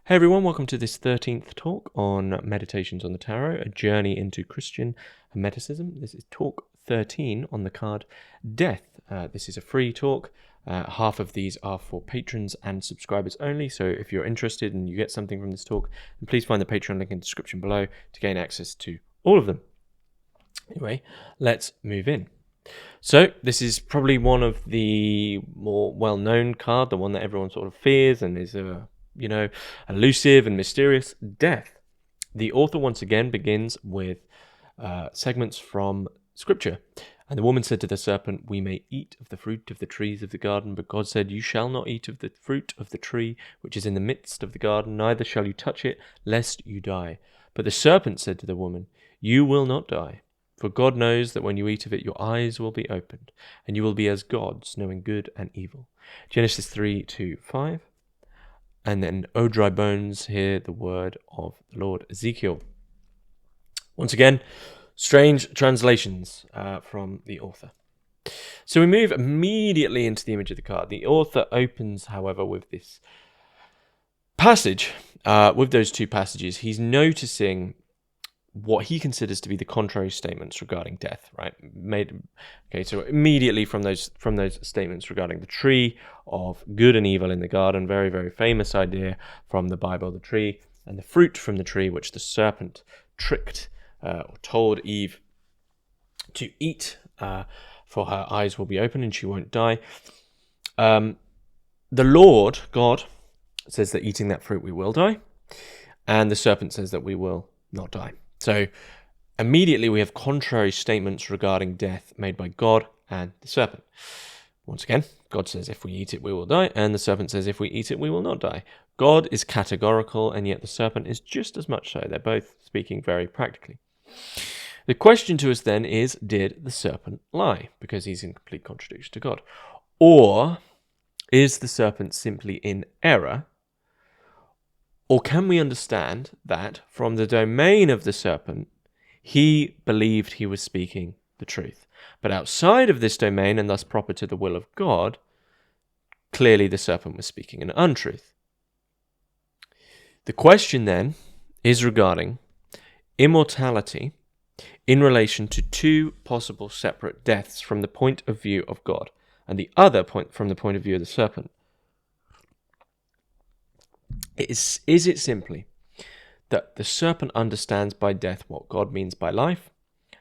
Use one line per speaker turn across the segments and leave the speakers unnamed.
Hey everyone, welcome to this 13th talk on Meditations on the Tarot, a journey into Christian Hermeticism. This is talk 13 on the card Death. This is a free talk. Half of these are for patrons and subscribers only, so if you're interested and you get something from this talk, then please find the Patreon link in the description below to gain access to all of them. Anyway, let's move in. So this is probably one of the more well-known card, the one that everyone sort of fears and is elusive and mysterious, Death. The author once again begins with segments from Scripture. And the woman said to the serpent, "We may eat of the fruit of the trees of the garden, but God said, you shall not eat of the fruit of the tree which is in the midst of the garden, neither shall you touch it, lest you die." But the serpent said to the woman, "You will not die, for God knows that when you eat of it, your eyes will be opened, and you will be as gods, knowing good and evil." Genesis 3:2-5. And then, "O dry bones, hear the word of the Lord." Ezekiel. Once again, strange translations from the author. So we move immediately into the image of the card. The author opens, however, with this passage. With those two passages, he's noticing what he considers to be the contrary statements regarding death, right? So immediately from those statements regarding the tree of good and evil in the garden, very, very famous idea from the Bible, the tree and the fruit from the tree which the serpent tricked or told Eve to eat, for her eyes will be open and she won't die. The Lord, God, says that eating that fruit we will die, and the serpent says that we will not die. So immediately we have contrary statements regarding death made by God and the serpent. Once again, God says if we eat it we will die, and the serpent says if we eat it we will not die. God is categorical, and yet the serpent is just as much so. They're both speaking very practically. The question to us then is, did the serpent lie? Because he's in complete contradiction to God. Or is the serpent simply in error? Or can we understand that from the domain of the serpent, he believed he was speaking the truth? But outside of this domain, and thus proper to the will of God, clearly the serpent was speaking an untruth. The question then is regarding immortality in relation to two possible separate deaths from the point of view of God, and the other point from the point of view of the serpent. Is it simply that the serpent understands by death what God means by life,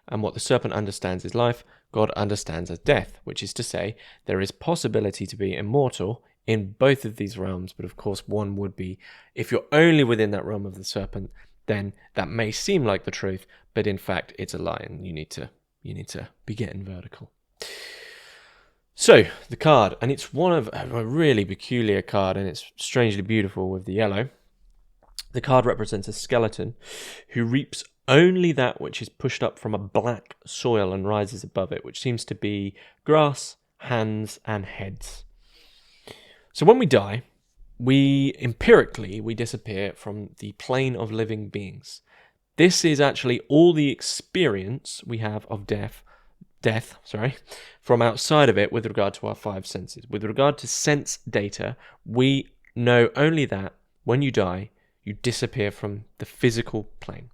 and what the serpent understands as life, God understands as death, which is to say, there is possibility to be immortal in both of these realms, but of course one would be, if you're only within that realm of the serpent, then that may seem like the truth, but in fact it's a lie, and you need to be getting vertical. So, the card, and it's one of a really peculiar card, and it's strangely beautiful with the yellow. The card represents a skeleton who reaps only that which is pushed up from a black soil and rises above it, which seems to be grass, hands, and heads. So when we die, we disappear from the plane of living beings. This is actually all the experience we have of death, from outside of it with regard to our five senses. With regard to sense data, we know only that when you die, you disappear from the physical plane.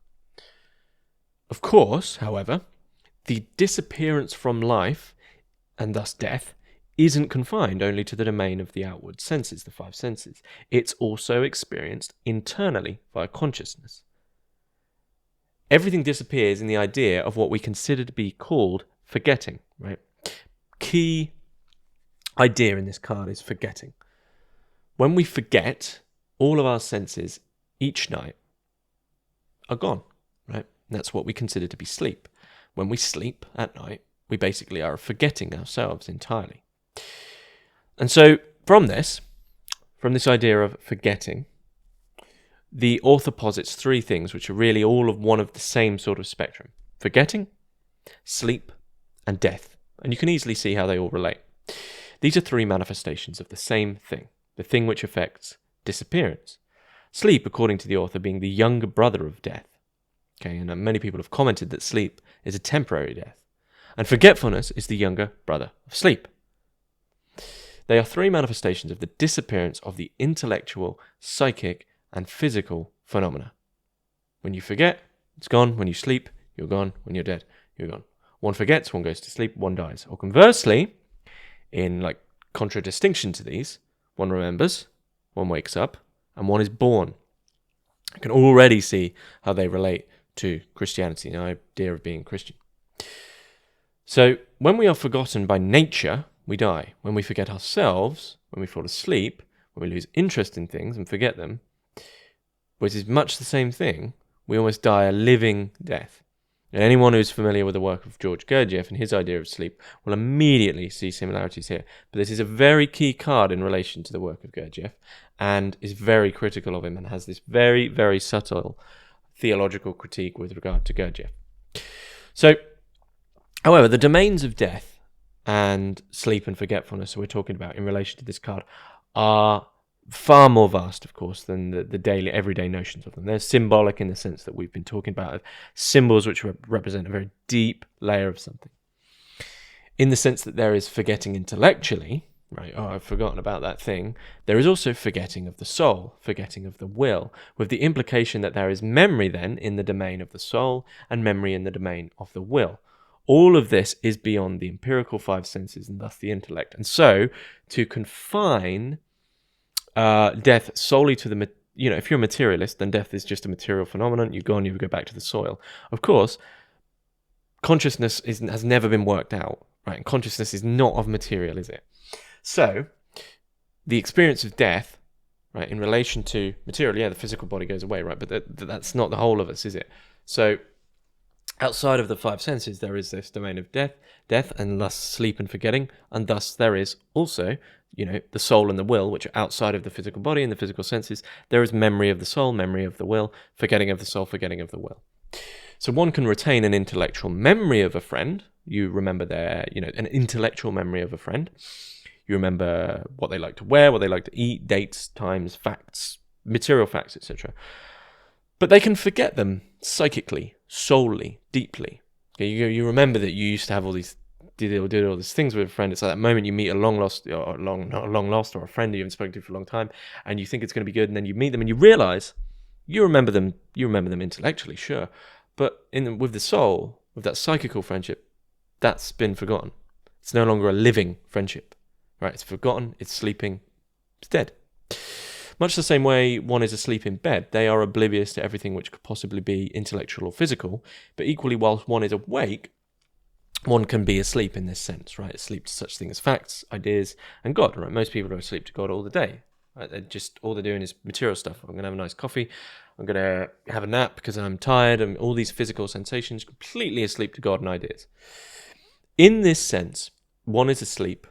Of course, however, the disappearance from life, and thus death, isn't confined only to the domain of the outward senses, the five senses. It's also experienced internally via consciousness. Everything disappears in the idea of what we consider to be called forgetting, right? Key idea in this card is forgetting. When we forget, all of our senses each night are gone, right? And that's what we consider to be sleep. When we sleep at night, we basically are forgetting ourselves entirely. And so from this idea of forgetting, the author posits three things which are really all of one of the same sort of spectrum: forgetting, sleep, and death. And you can easily see how they all relate. These are three manifestations of the same thing, the thing which affects disappearance. Sleep, according to the author, being the younger brother of death. Okay, and many people have commented that sleep is a temporary death. And forgetfulness is the younger brother of sleep. They are three manifestations of the disappearance of the intellectual, psychic, and physical phenomena. When you forget, it's gone. When you sleep, you're gone. When you're dead, you're gone. One forgets, one goes to sleep, one dies. Or conversely, in like contradistinction to these, one remembers, one wakes up, and one is born. I can already see how they relate to Christianity, the idea of being Christian. So when we are forgotten by nature, we die. When we forget ourselves, when we fall asleep, when we lose interest in things and forget them, which is much the same thing, we almost die a living death. And anyone who's familiar with the work of George Gurdjieff and his idea of sleep will immediately see similarities here. But this is a very key card in relation to the work of Gurdjieff and is very critical of him and has this very, very subtle theological critique with regard to Gurdjieff. So, however, the domains of death and sleep and forgetfulness that we're talking about in relation to this card are far more vast, of course, than the daily, everyday notions of them. They're symbolic in the sense that we've been talking about, of symbols which represent a very deep layer of something. In the sense that there is forgetting intellectually, right? Oh, I've forgotten about that thing. There is also forgetting of the soul, forgetting of the will, with the implication that there is memory then in the domain of the soul and memory in the domain of the will. All of this is beyond the empirical five senses and thus the intellect. And so, to confine death solely to the, if you're a materialist, then death is just a material phenomenon. You're gone, you go back to the soil. Of course, consciousness has never been worked out, right? And consciousness is not of material, is it? So, the experience of death, right, in relation to material, the physical body goes away, right? But that's not the whole of us, is it? So, outside of the five senses, there is this domain of death, and thus sleep and forgetting, and thus there is also, the soul and the will, which are outside of the physical body and the physical senses. There is memory of the soul, memory of the will, forgetting of the soul, forgetting of the will. So one can retain an intellectual memory of a friend. You remember an intellectual memory of a friend. You remember what they like to wear, what they like to eat, dates, times, facts, material facts, etc. But they can forget them psychically, soully, deeply. Okay, you remember that you used to have all these, did all these things with a friend. It's like that moment you meet a long lost, or a friend that you haven't spoken to for a long time, and you think it's going to be good, and then you meet them and you realize you remember them intellectually, sure, but with the soul, with that psychical friendship, that's been forgotten. It's no longer a living friendship, right? It's forgotten, it's sleeping, it's dead. Much the same way one is asleep in bed, they are oblivious to everything which could possibly be intellectual or physical, but equally whilst one is awake, one can be asleep in this sense, right? Asleep to such things as facts, ideas, and God, right? Most people are asleep to God all the day, right? All they're doing is material stuff. I'm going to have a nice coffee, I'm going to have a nap because I'm tired, and all these physical sensations, completely asleep to God and ideas. In this sense, one is asleep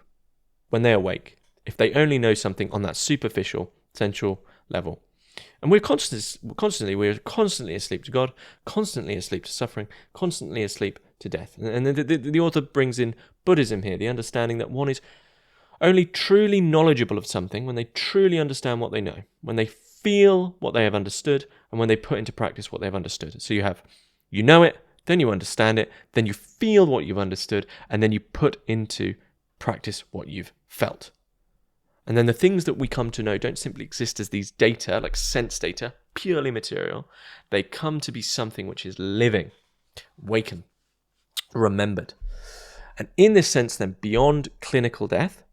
when they awake, if they only know something on that superficial, sensual level. And we're constantly asleep to God, constantly asleep to suffering, constantly asleep to death. And the author brings in Buddhism here, the understanding that one is only truly knowledgeable of something when they truly understand what they know, when they feel what they have understood, and when they put into practice what they have understood. So you know it, then you understand it, then you feel what you've understood, and then you put into practice what you've felt. And then the things that we come to know don't simply exist as these data, like sense data, purely material. They come to be something which is living, waken, remembered. And in this sense, then, beyond clinical death,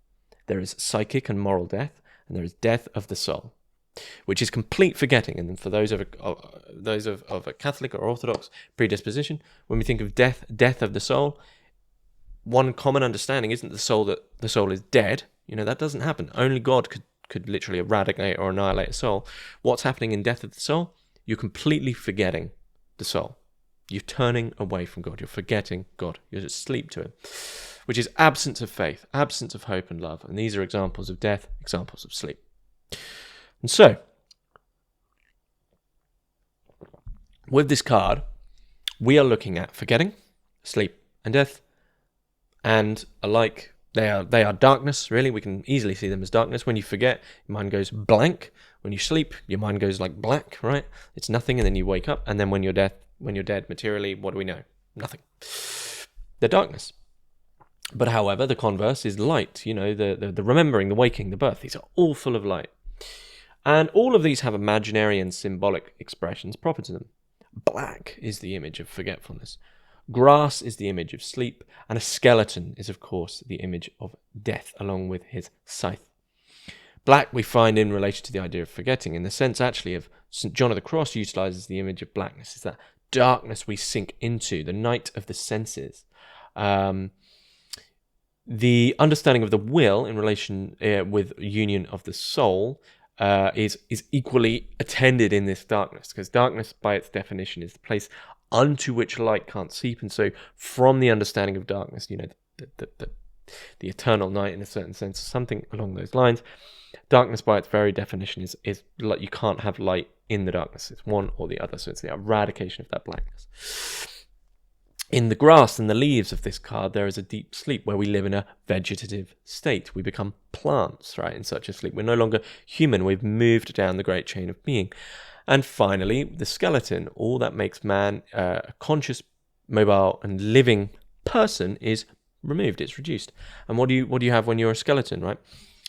there is psychic and moral death, and there is death of the soul, which is complete forgetting. And for those of a Catholic or Orthodox predisposition, when we think of death of the soul, one common understanding isn't that the soul is dead. That doesn't happen. Only God could literally eradicate or annihilate a soul. What's happening in death of the soul? You're completely forgetting the soul. You're turning away from God. You're forgetting God. You're asleep to Him, which is absence of faith, absence of hope and love. And these are examples of death, examples of sleep. And so, with this card, we are looking at forgetting, sleep, and death, and alike, they are darkness, really. We can easily see them as darkness. When you forget, your mind goes blank. When you sleep, your mind goes like black, right? It's nothing, and then you wake up, and then when you're dead materially, what do we know? Nothing. They're darkness. But however, the converse is light, the remembering, the waking, the birth. These are all full of light. And all of these have imaginary and symbolic expressions proper to them. Black is the image of forgetfulness. Grass is the image of sleep. And a skeleton is, of course, the image of death, along with his scythe. Black we find in relation to the idea of forgetting, in the sense actually of St. John of the Cross utilizes the image of blackness. It's that darkness we sink into, the night of the senses. The understanding of the will in relation with union of the soul is equally attended in this darkness, because darkness by its definition is the place unto which light can't seep. And so from the understanding of darkness, the eternal night in a certain sense, something along those lines, darkness by its very definition is like you can't have light in the darkness. It's one or the other. So it's the eradication of that blackness. In the grass and the leaves of this card, there is a deep sleep where we live in a vegetative state. We become plants, right, in such a sleep. We're no longer human. We've moved down the great chain of being. And finally, the skeleton, all that makes man a conscious, mobile, and living person is removed. It's reduced. And what do you have when you're a skeleton, right?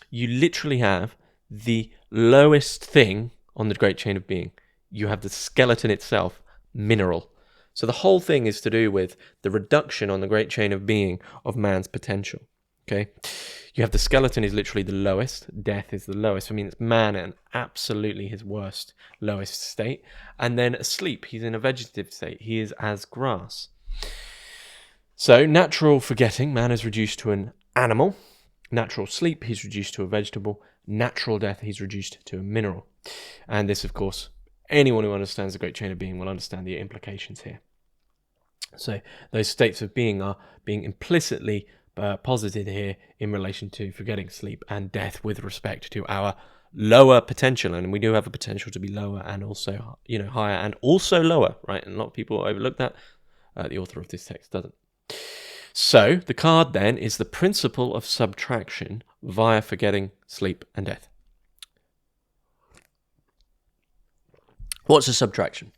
You literally have the lowest thing on the great chain of being. You have the skeleton itself, mineral. So the whole thing is to do with the reduction on the great chain of being of man's potential. Okay, you have the skeleton is literally the lowest. Death is the lowest. I mean, it's man in absolutely his worst, lowest state. And then asleep, he's in a vegetative state. He is as grass. So natural forgetting, man is reduced to an animal. Natural sleep, he's reduced to a vegetable. Natural death, he's reduced to a mineral. And this, of course, anyone who understands the great chain of being will understand the implications here. So those states of being are being implicitly posited here in relation to forgetting, sleep, and death with respect to our lower potential. And we do have a potential to be lower and also, higher and also lower, right? And a lot of people overlook that. The author of this text doesn't. So the card then is the principle of subtraction via forgetting, sleep, and death. What's a subtraction?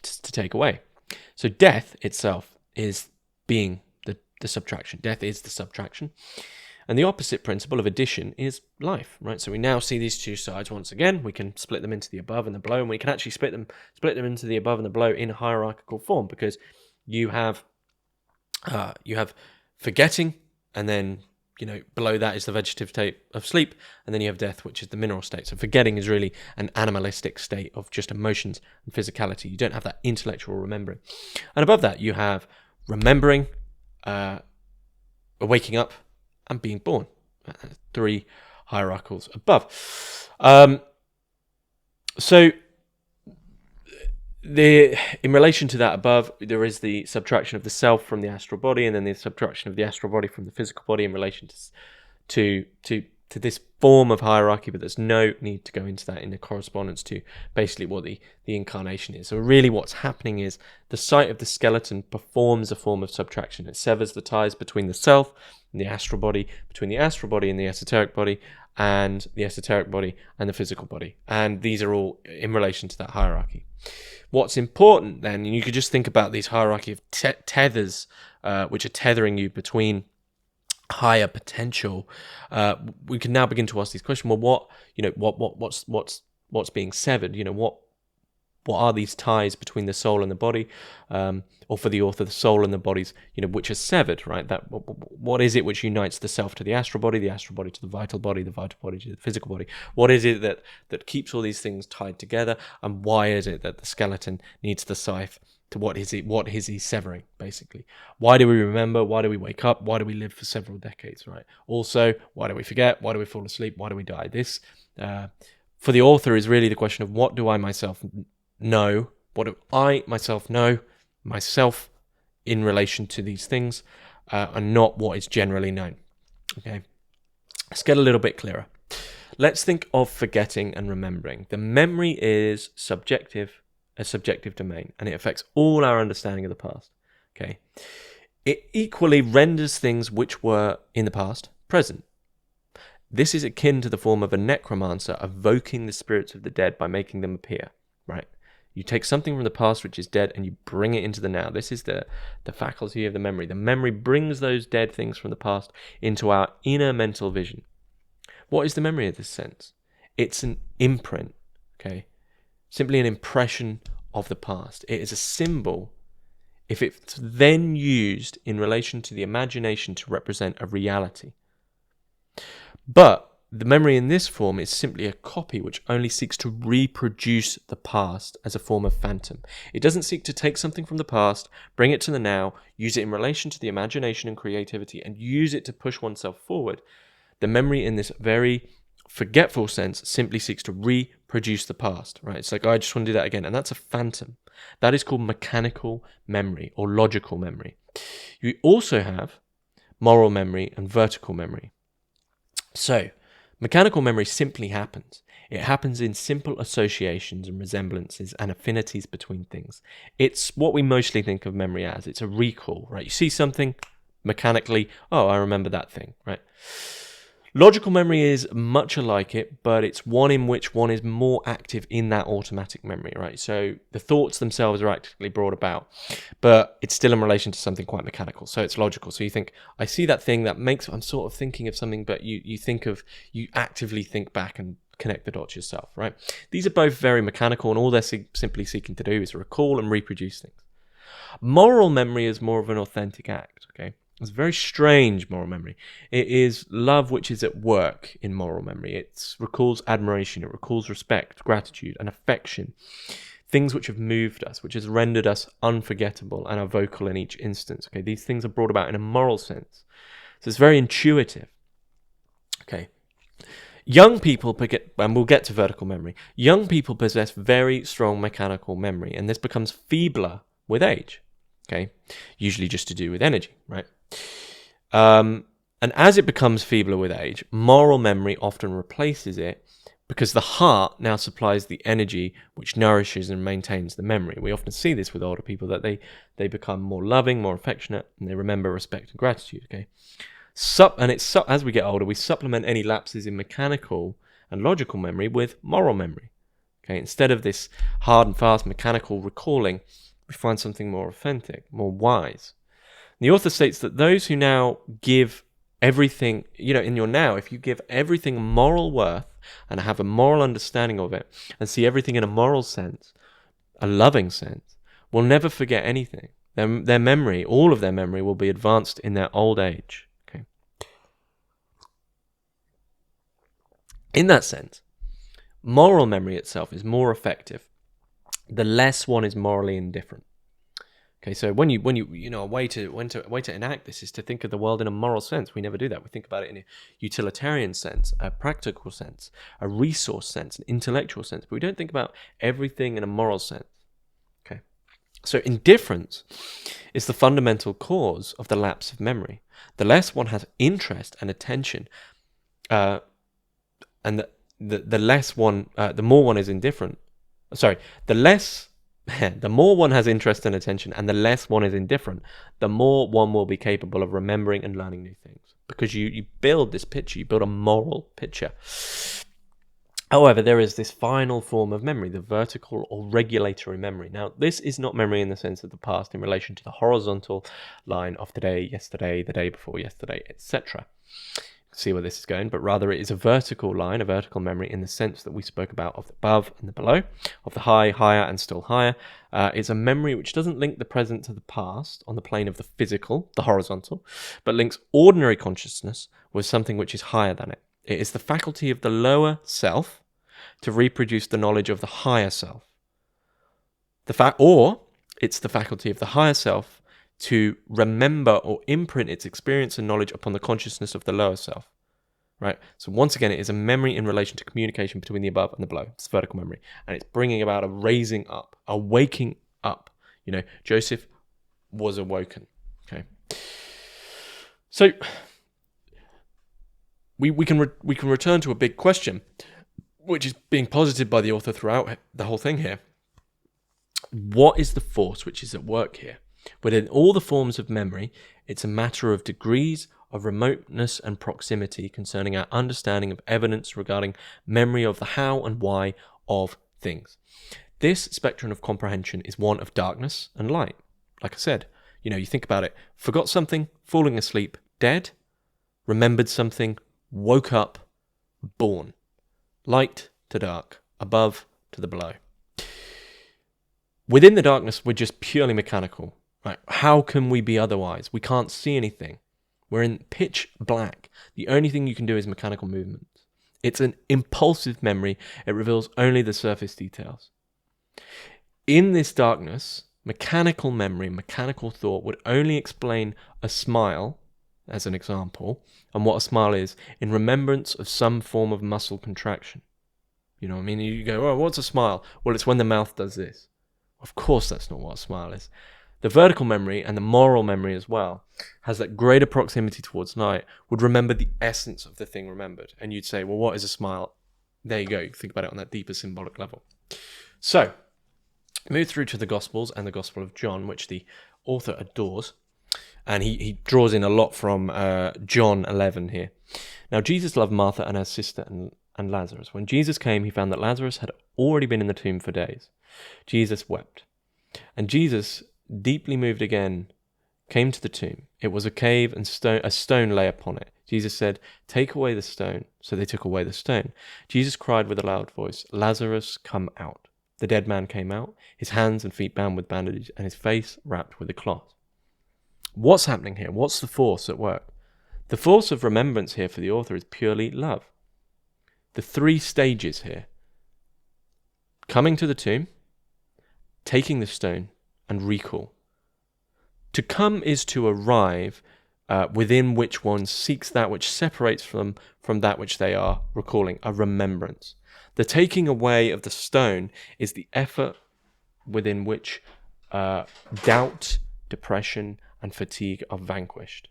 To take away. So death itself is being the subtraction. Death is the subtraction. And the opposite principle of addition is life, right? So we now see these two sides once again. We can split them into the above and the below, and we can actually split them into the above and the below in hierarchical form, because you have forgetting, and then below that is the vegetative state of sleep, and then you have death, which is the mineral state. So forgetting is really an animalistic state of just emotions and physicality. You don't have that intellectual remembering. And above that, you have remembering, waking up, and being born. Three hierarchicals above. So in relation to that above, there is the subtraction of the self from the astral body, and then the subtraction of the astral body from the physical body in relation to this form of hierarchy, but there's no need to go into that in the correspondence to basically what the incarnation is. So really what's happening is the sight of the skeleton performs a form of subtraction. It severs the ties between the self and the astral body, between the astral body and the esoteric body, and the esoteric body and the physical body. And these are all in relation to that hierarchy. What's important then, and you could just think about these hierarchy of tethers, which are tethering you between higher potential. We can now begin to ask these questions. Well, what's being severed? What are these ties between the soul and the body, or for the author, the soul and the bodies, which are severed, right? That what is it which unites the self to the astral body to the vital body to the physical body? What is it that keeps all these things tied together, and why is it that the skeleton needs the scythe? To what is he severing, basically? Why do we remember? Why do we wake up? Why do we live for several decades, right? Also, why do we forget? Why do we fall asleep? Why do we die? This, for the author, is really the question of what do I myself know? What do I myself know myself in relation to these things, and not what is generally known. Okay, let's get a little bit clearer. Let's think of forgetting and remembering. The memory is a subjective domain, and it affects all our understanding of the past. Okay, it equally renders things which were in the past present. This is akin to the form of a necromancer evoking the spirits of the dead by making them appear, right? You take something from the past which is dead and you bring it into the now. This is the faculty of the memory. The memory brings those dead things from the past into our inner mental vision. What is the memory in this sense? It's an imprint, okay? Simply an impression of the past. It is a symbol if it's then used in relation to the imagination to represent a reality. But the memory in this form is simply a copy which only seeks to reproduce the past as a form of phantom. It doesn't seek to take something from the past, bring it to the now, use it in relation to the imagination and creativity, and use it to push oneself forward. The memory in this very forgetful sense simply seeks to reproduce the past, right? It's like, oh, I just want to do that again. And that's a phantom. That is called mechanical memory or logical memory. You also have moral memory and vertical memory. So, mechanical memory simply happens. It happens in simple associations and resemblances and affinities between things. It's what we mostly think of memory as. It's a recall, right? You see something mechanically, oh, I remember that thing, right? Logical memory is much alike it, but it's one in which one is more active in that automatic memory, right? So the thoughts themselves are actively brought about, but it's still in relation to something quite mechanical. So it's logical. So you think, I see that thing that makes, I'm sort of thinking of something, but you actively think back and connect the dots yourself, right? These are both very mechanical, and all they're simply seeking to do is recall and reproduce things. Moral memory is more of an authentic act, okay? It's very strange moral memory. It is love which is at work in moral memory. It recalls admiration, it recalls respect, gratitude, and affection. Things which have moved us, which has rendered us unforgettable and are vocal in each instance. Okay, these things are brought about in a moral sense. So it's very intuitive. Okay. Young people, and we'll get to vertical memory, young people possess very strong mechanical memory, and this becomes feebler with age. Okay, usually just to do with energy, right? And as it becomes feebler with age, moral memory often replaces it because the heart now supplies the energy which nourishes and maintains the memory. We often see this with older people, that they become more loving, more affectionate, and they remember respect and gratitude, okay? As we get older, we supplement any lapses in mechanical and logical memory with moral memory, okay? Instead of this hard and fast mechanical recalling, we find something more authentic, more wise. The author states that those who now give everything, in your now, if you give everything moral worth and have a moral understanding of it and see everything in a moral sense, a loving sense, will never forget anything. Their memory, all of their memory, will be advanced in their old age. Okay. In that sense, moral memory itself is more effective the less one is morally indifferent. Okay, so when you a way to enact this is to think of the world in a moral sense. We never do that. We think about it in a utilitarian sense, a practical sense, a resource sense, an intellectual sense, but we don't think about everything in a moral sense. Okay, so indifference is the fundamental cause of the lapse of memory. The less one has interest and attention, and the more one is indifferent. Sorry, the more one has interest and attention and the less one is indifferent, the more one will be capable of remembering and learning new things. Because you build this picture, you build a moral picture. However, there is this final form of memory, the vertical or regulatory memory. Now, this is not memory in the sense of the past in relation to the horizontal line of today, yesterday, the day before yesterday, etc. See where this is going, but rather it is a vertical line, a vertical memory in the sense that we spoke about of the above and the below, of the high, higher, and still higher. It's a memory which doesn't link the present to the past on the plane of the physical, the horizontal, but links ordinary consciousness with something which is higher than it. It is the faculty of the lower self to reproduce the knowledge of the higher self. Or it's the faculty of the higher self to remember or imprint its experience and knowledge upon the consciousness of the lower self, right? So once again, it is a memory in relation to communication between the above and the below. It's vertical memory, and it's bringing about a raising up, a waking up. Joseph was awoken, okay? So we can return to a big question, which is being posited by the author throughout the whole thing here. What is the force which is at work here? Within all the forms of memory, it's a matter of degrees of remoteness and proximity concerning our understanding of evidence regarding memory of the how and why of things. This spectrum of comprehension is one of darkness and light. Like I said, you think about it, forgot something, falling asleep, dead, remembered something, woke up, born. light to dark, above to the below. Within the darkness, we're just purely mechanical. Right? How can we be otherwise? We can't see anything. We're in pitch black. The only thing you can do is mechanical movements. It's an impulsive memory. It reveals only the surface details. In this darkness, mechanical memory, mechanical thought would only explain a smile, as an example, and what a smile is, in remembrance of some form of muscle contraction. You know what I mean? You go, oh, what's a smile? Well, it's when the mouth does this. Of course that's not what a smile is. The vertical memory and the moral memory as well has that greater proximity towards light, would remember the essence of the thing remembered. And you'd say, well, what is a smile? There you go. Think about it on that deeper symbolic level. So, move through to the Gospels and the Gospel of John, which the author adores. And he draws in a lot from John 11 here. Now, Jesus loved Martha and her sister and Lazarus. When Jesus came, he found that Lazarus had already been in the tomb for days. Jesus wept. And Jesus, deeply moved again, came to the tomb. It was a cave, and a stone lay upon it. Jesus said, "Take away the stone." So they took away the stone. Jesus cried with a loud voice, "Lazarus, come out." The dead man came out, his hands and feet bound with bandages, and his face wrapped with a cloth. What's happening here? What's the force at work? The force of remembrance here for the author is purely love. The three stages here: coming to the tomb, taking the stone, and recall. To come is to arrive, within which one seeks that which separates from that which they are recalling, a remembrance. The taking away of the stone is the effort within which doubt, depression, and fatigue are vanquished.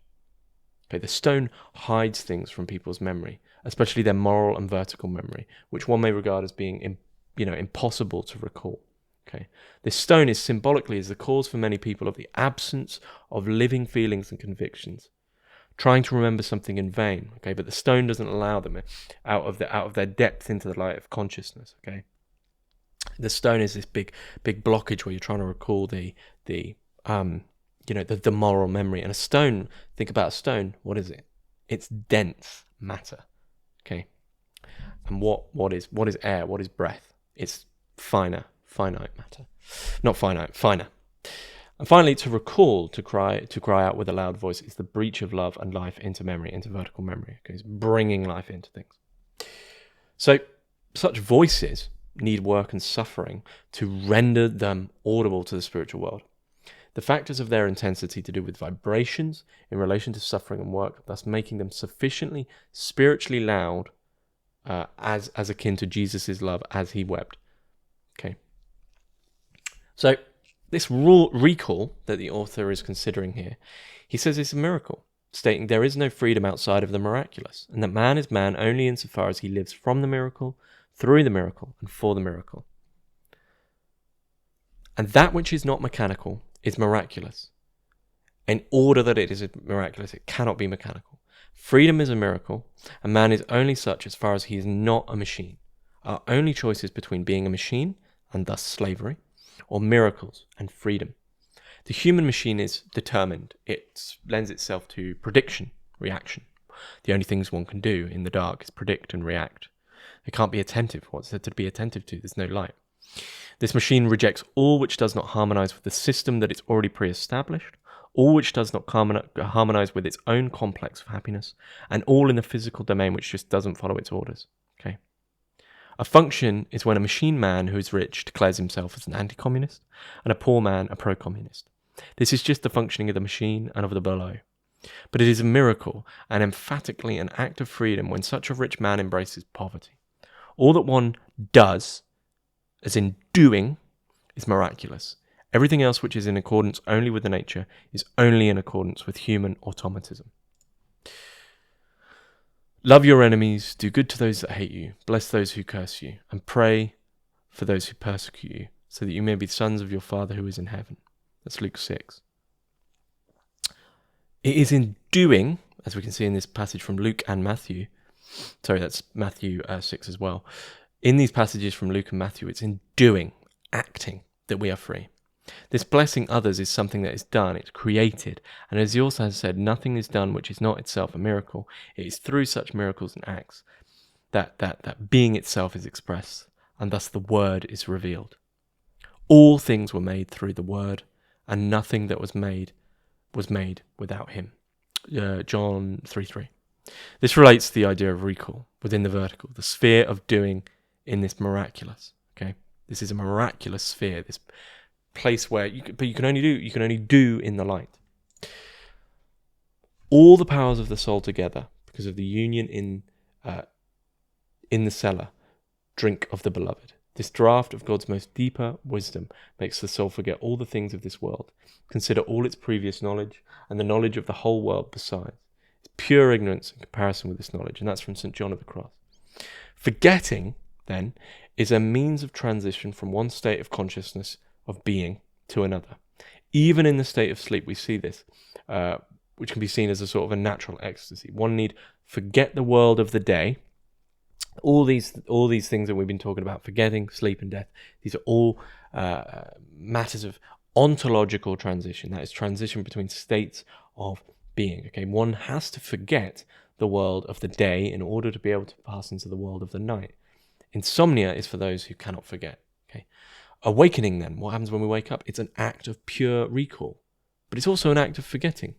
Okay, the stone hides things from people's memory, especially their moral and vertical memory, which one may regard as being impossible to recall. Okay, this stone is symbolically the cause for many people of the absence of living feelings and convictions, trying to remember something in vain. Okay, but the stone doesn't allow them out of their depth into the light of consciousness. Okay, the stone is this big blockage where you're trying to recall the moral memory. And a stone, think about a stone. What is it? It's dense matter. Okay, and what is air? What is breath? It's finite matter, not finite, finer. And finally, to recall, to cry out with a loud voice, is the breach of love and life into memory, into vertical memory. Okay, it's bringing life into things. So, such voices need work and suffering to render them audible to the spiritual world. The factors of their intensity to do with vibrations in relation to suffering and work, thus making them sufficiently spiritually loud, as akin to Jesus' love as he wept. Okay. So, this recall that the author is considering here, he says it's a miracle, stating there is no freedom outside of the miraculous, and that man is man only insofar as he lives from the miracle, through the miracle, and for the miracle. And that which is not mechanical is miraculous. In order that it is miraculous, it cannot be mechanical. Freedom is a miracle, and man is only such as far as he is not a machine. Our only choice is between being a machine, and thus slavery, or miracles and freedom. The human machine is determined. It lends itself to prediction, reaction. The only things one can do in the dark is predict and react. It can't be attentive. What's there to be attentive to? There's no light. This machine rejects all which does not harmonize with the system that it's already pre-established, all which does not harmonize with its own complex of happiness, and all in the physical domain which just doesn't follow its orders. Okay. A function is when a machine man who is rich declares himself as an anti-communist, and a poor man a pro-communist. This is just the functioning of the machine and of the below. But it is a miracle, and emphatically an act of freedom, when such a rich man embraces poverty. All that one does, as in doing, is miraculous. Everything else which is in accordance only with the nature is only in accordance with human automatism. Love your enemies, do good to those that hate you, bless those who curse you, and pray for those who persecute you, so that you may be sons of your Father who is in heaven. That's Luke 6. It is in doing, as we can see in this passage from Luke and Matthew, that's Matthew 6 as well. In these passages from Luke and Matthew, it's in doing, acting, that we are free. This blessing others is something that is done, it's created, and as he also has said, nothing is done which is not itself a miracle. It is through such miracles and acts that being itself is expressed, and thus the Word is revealed. All things were made through the Word, and nothing that was made without him. John 3:3. This relates to the idea of recall within the vertical, the sphere of doing in this miraculous. Okay, this is a miraculous sphere, this place where you can only do in the light. All the powers of the soul together, because of the union in the cellar, drink of the beloved. This draught of God's most deeper wisdom makes the soul forget all the things of this world, consider all its previous knowledge, and the knowledge of the whole world besides. It's pure ignorance in comparison with this knowledge, and that's from St. John of the Cross. Forgetting, then, is a means of transition from one state of consciousness, of being, to another. Even in the state of sleep, we see this, which can be seen as a sort of a natural ecstasy. One need forget the world of the day. All these things that we've been talking about, forgetting, sleep and death, these are all matters of ontological transition. That is transition between states of being. Okay, one has to forget the world of the day in order to be able to pass into the world of the night. Insomnia is for those who cannot forget. Okay, awakening then, what happens when we wake up? It's an act of pure recall, but it's also an act of forgetting.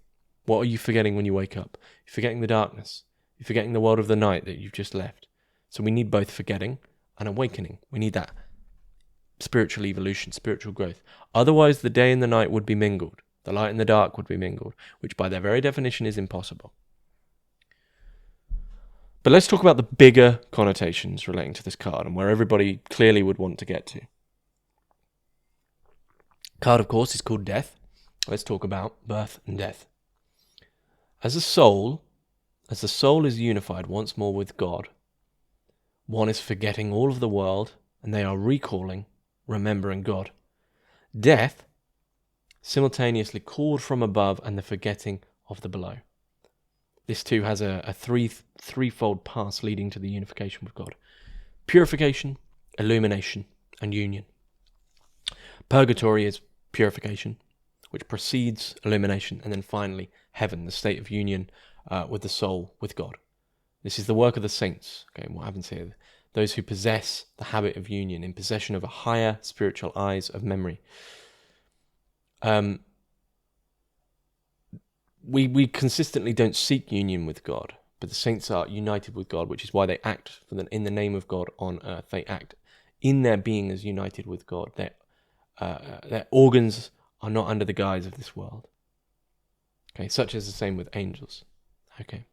What are you forgetting when you wake up? You're forgetting the darkness. You're forgetting the world of the night that you've just left. So we need both forgetting and awakening. We need that spiritual evolution, spiritual growth. Otherwise, the day and the night would be mingled. The light and the dark would be mingled, which by their very definition is impossible. But let's talk about the bigger connotations relating to this card and where everybody clearly would want to get to. Card, of course, is called Death. Let's talk about birth and death. As the soul is unified once more with God, one is forgetting all of the world, and they are recalling, remembering God. Death, simultaneously called from above and the forgetting of the below. This too has a threefold path leading to the unification with God. Purification, illumination, and union. Purgatory is purification, which precedes illumination, and then finally heaven, the state of union with the soul, with God. This is the work of the saints. Okay, what happens here? Those who possess the habit of union, in possession of a higher spiritual eyes of memory. We consistently don't seek union with God, but the saints are united with God, which is why they act in the name of God on earth. They act in their being as united with God. Their organs are not under the guise of this world. Okay, such is the same with angels. Okay.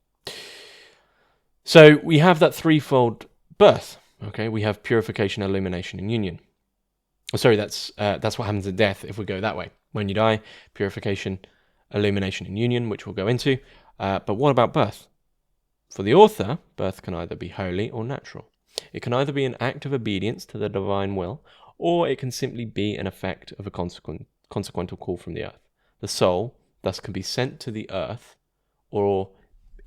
So we have that threefold birth. Okay, we have purification, illumination, and union. Oh, sorry, that's what happens at death if we go that way. When you die, purification, illumination, and union, which we'll go into. But what about birth? For the author, birth can either be holy or natural. It can either be an act of obedience to the divine will, or it can simply be an effect of a consequential call from the earth. The soul thus can be sent to the earth, or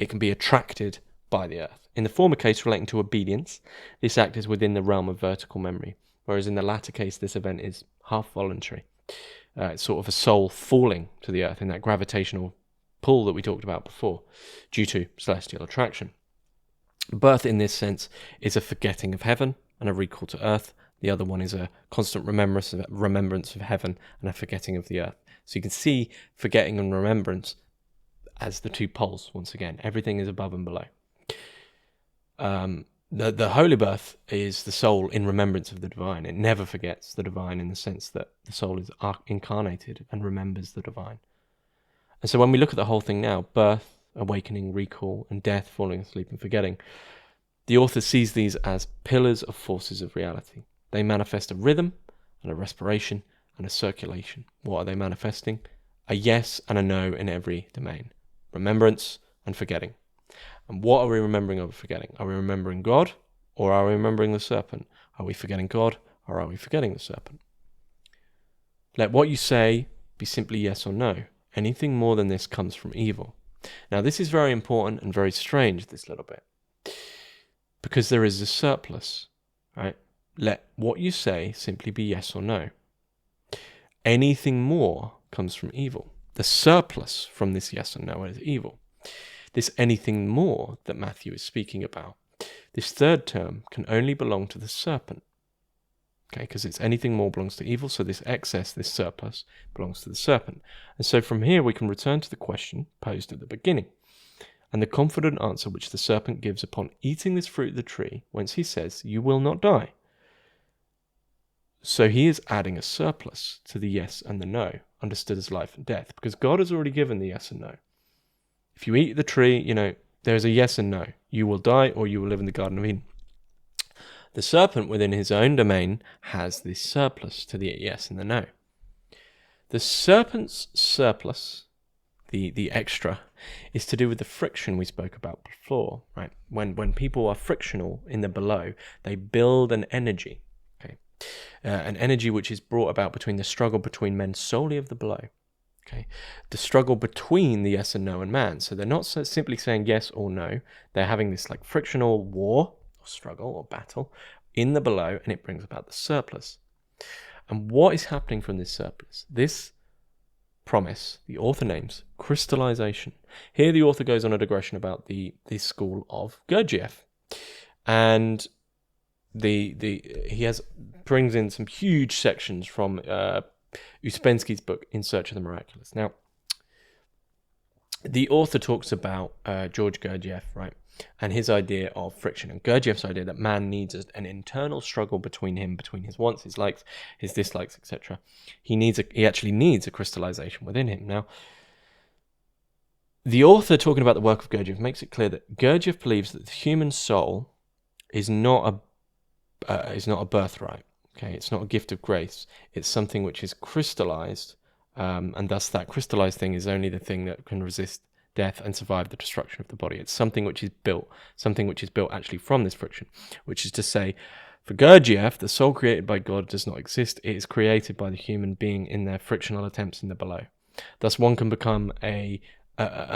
it can be attracted by the earth. In the former case relating to obedience, this act is within the realm of vertical memory, whereas in the latter case, this event is half voluntary. It's sort of a soul falling to the earth in that gravitational pull that we talked about before, due to celestial attraction. Birth, in this sense, is a forgetting of heaven and a recall to earth. The other one is a constant remembrance of heaven and a forgetting of the earth. So you can see forgetting and remembrance as the two poles, once again. Everything is above and below. The holy birth is the soul in remembrance of the divine. It never forgets the divine in the sense that the soul is incarnated and remembers the divine. And so when we look at the whole thing now, birth, awakening, recall, and death, falling asleep and forgetting, the author sees these as pillars of forces of reality. They manifest a rhythm and a respiration and a circulation. What are they manifesting? A yes and a no in every domain. Remembrance and forgetting. And what are we remembering or forgetting? Are we remembering God, or are we remembering the serpent? Are we forgetting God, or are we forgetting the serpent? Let what you say be simply yes or no. Anything more than this comes from evil. Now, this is very important and very strange, this little bit, because there is a surplus, right? Let what you say simply be yes or no. Anything more comes from evil. The surplus from this yes or no is evil. This anything more that Matthew is speaking about, This third term can only belong to the serpent. Okay, because it's anything more belongs to evil, so this excess, this surplus, belongs to the serpent. And so from here we can return to the question posed at the beginning, and the confident answer which the serpent gives upon eating this fruit of the tree, whence he says, "You will not die." So he is adding a surplus to the yes and the no, understood as life and death, because God has already given the yes and no. If you eat the tree, there's a yes and no. You will die or you will live in the Garden of Eden. The serpent within his own domain has this surplus to the yes and the no. The serpent's surplus, the extra, is to do with the friction we spoke about before, right? When people are frictional in the below, they build an energy, okay? An energy which is brought about between the struggle between men solely of the below, okay? The struggle between the yes and no and man. So they're not simply saying yes or no. They're having this like frictional war or struggle or battle in the below, and it brings about the surplus. And what is happening from this surplus? This promise, the author names crystallization. Here the author goes on a digression about the school of Gurdjieff, and he brings in some huge sections from Ouspensky's book In Search of the Miraculous. Now, the author talks about George Gurdjieff, right, and his idea of friction, and Gurdjieff's idea that man needs an internal struggle between his wants, his likes, his dislikes, etc. He actually needs a crystallization within him. Now, the author, talking about the work of Gurdjieff, makes it clear that Gurdjieff believes that the human soul is not a birthright. Okay, it's not a gift of grace. It's something which is crystallized, and thus that crystallized thing is only the thing that can resist death and survive the destruction of the body. It's something which is built actually from this friction, which is to say, for Gurdjieff, the soul created by God does not exist. It is created by the human being in their frictional attempts in the below. Thus, one can become a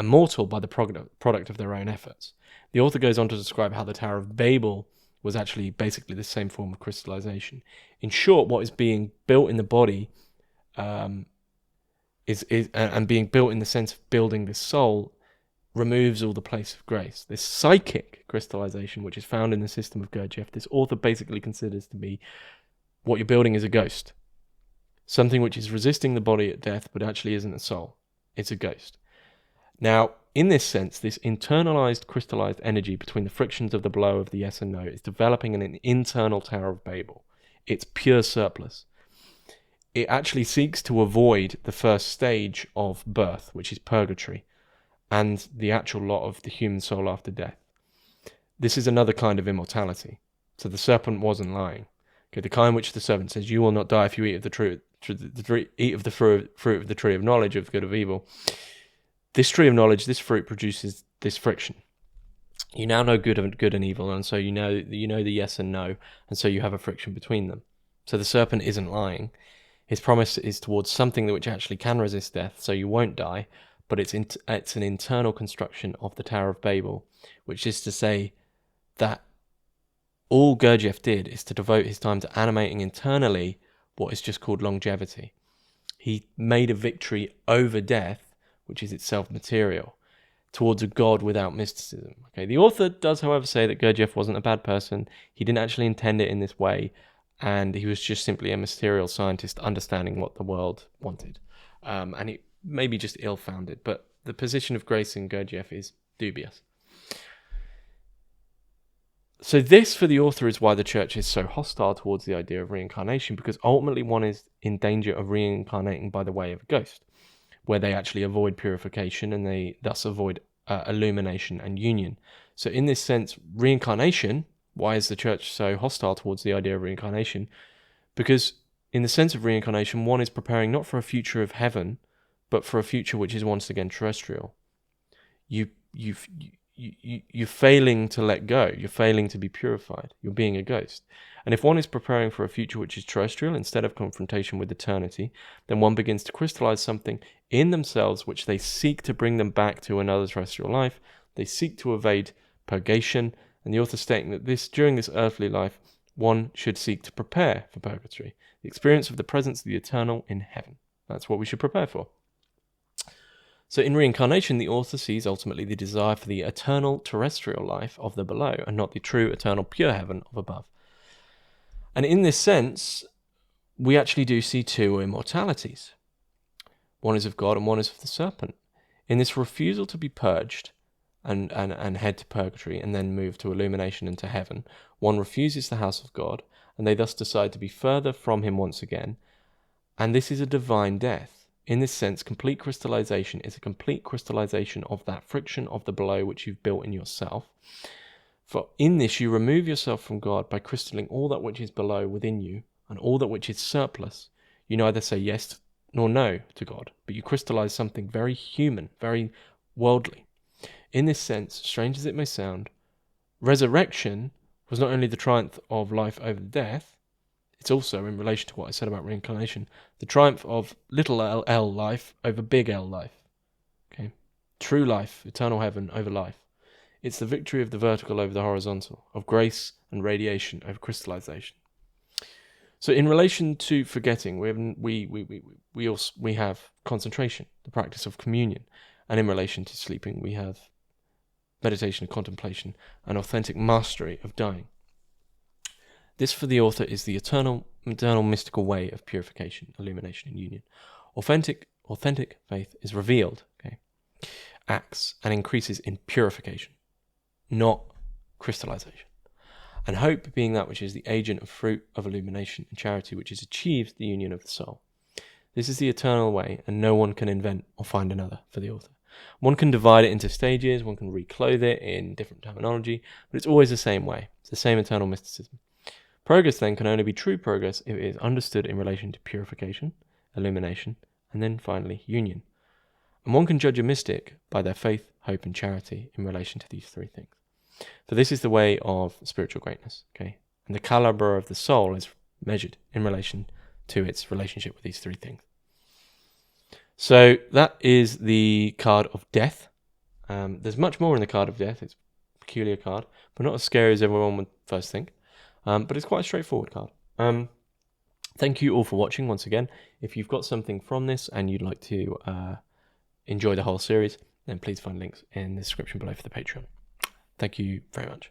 mortal by the product of their own efforts. The author goes on to describe how the Tower of Babel was actually basically the same form of crystallization. In short, what is being built in the body is being built in the sense of building the soul removes all the place of grace. This psychic crystallization, which is found in the system of Gurdjieff, this author basically considers to be what you're building is a ghost. Something which is resisting the body at death, but actually isn't a soul. It's a ghost. Now, in this sense, this internalized, crystallized energy between the frictions of the blow of the yes and no is developing an internal Tower of Babel. It's pure surplus. It actually seeks to avoid the first stage of birth, which is purgatory, and the actual lot of the human soul after death. This is another kind of immortality. So the serpent wasn't lying. Okay, the kind which the serpent says, "You will not die if you eat of the fruit of the tree of knowledge of good of evil." This tree of knowledge, this fruit produces this friction. You now know good and evil, and so you know the yes and no, and so you have a friction between them. So the serpent isn't lying. His promise is towards something which actually can resist death, so you won't die, but it's an internal construction of the Tower of Babel, which is to say that all Gurdjieff did is to devote his time to animating internally what is just called longevity. He made a victory over death, which is itself material, towards a God without mysticism. Okay, the author does, however, say that Gurdjieff wasn't a bad person. He didn't actually intend it in this way, and he was just simply a material scientist understanding what the world wanted. And it may be just ill-founded, but the position of grace in Gurdjieff is dubious. So this, for the author, is why the church is so hostile towards the idea of reincarnation, because ultimately one is in danger of reincarnating by the way of a ghost, where they actually avoid purification and they thus avoid illumination and union. So in this sense, reincarnation, why is the church so hostile towards the idea of reincarnation? Because in the sense of reincarnation, one is preparing not for a future of heaven, but for a future which is once again terrestrial. You're failing to let go. You're failing to be purified. You're being a ghost. And if one is preparing for a future which is terrestrial instead of confrontation with eternity, then one begins to crystallize something in themselves which they seek to bring them back to another terrestrial life. They seek to evade purgation, and the author stating that during this earthly life, one should seek to prepare for purgatory, the experience of the presence of the eternal in heaven. That's what we should prepare for. So in reincarnation, the author sees ultimately the desire for the eternal terrestrial life of the below and not the true eternal pure heaven of above. And in this sense, we actually do see two immortalities. One is of God and one is of the serpent. In this refusal to be purged and head to purgatory and then move to illumination and to heaven, one refuses the house of God, and they thus decide to be further from him once again. And this is a divine death. In this sense, complete crystallization is a complete crystallization of that friction of the below which you've built in yourself. For in this you remove yourself from God by crystalling all that which is below within you, and all that which is surplus. You neither say yes nor no to God, but you crystallize something very human, very worldly. In this sense, strange as it may sound, resurrection was not only the triumph of life over death, it's also, in relation to what I said about reincarnation, the triumph of little L life over big L life. Okay, true life, eternal heaven over life. It's the victory of the vertical over the horizontal, of grace and radiation over crystallization. So in relation to forgetting, we have concentration, the practice of communion. And in relation to sleeping, we have meditation and contemplation, and authentic mastery of dying. This for the author is the eternal mystical way of purification, illumination, and union. Authentic faith is revealed, acts and increases in purification, not crystallization. And hope being that which is the agent of fruit of illumination, and charity which is achieves the union of the soul. This is the eternal way, and no one can invent or find another for the author. One can divide it into stages, one can reclothe it in different terminology, but it's always the same way. It's the same eternal mysticism. Progress then can only be true progress if it is understood in relation to purification, illumination, and then finally union. And one can judge a mystic by their faith, hope, and charity in relation to these three things. For this is the way of spiritual greatness, and the caliber of the soul is measured in relation to its relationship with these three things. So that is the card of death. There's much more in the card of death. It's a peculiar card, but not as scary as everyone would first think. But it's quite a straightforward card. Thank you all for watching once again. If you've got something from this and you'd like to enjoy the whole series, then please find links in the description below for the Patreon. Thank you very much.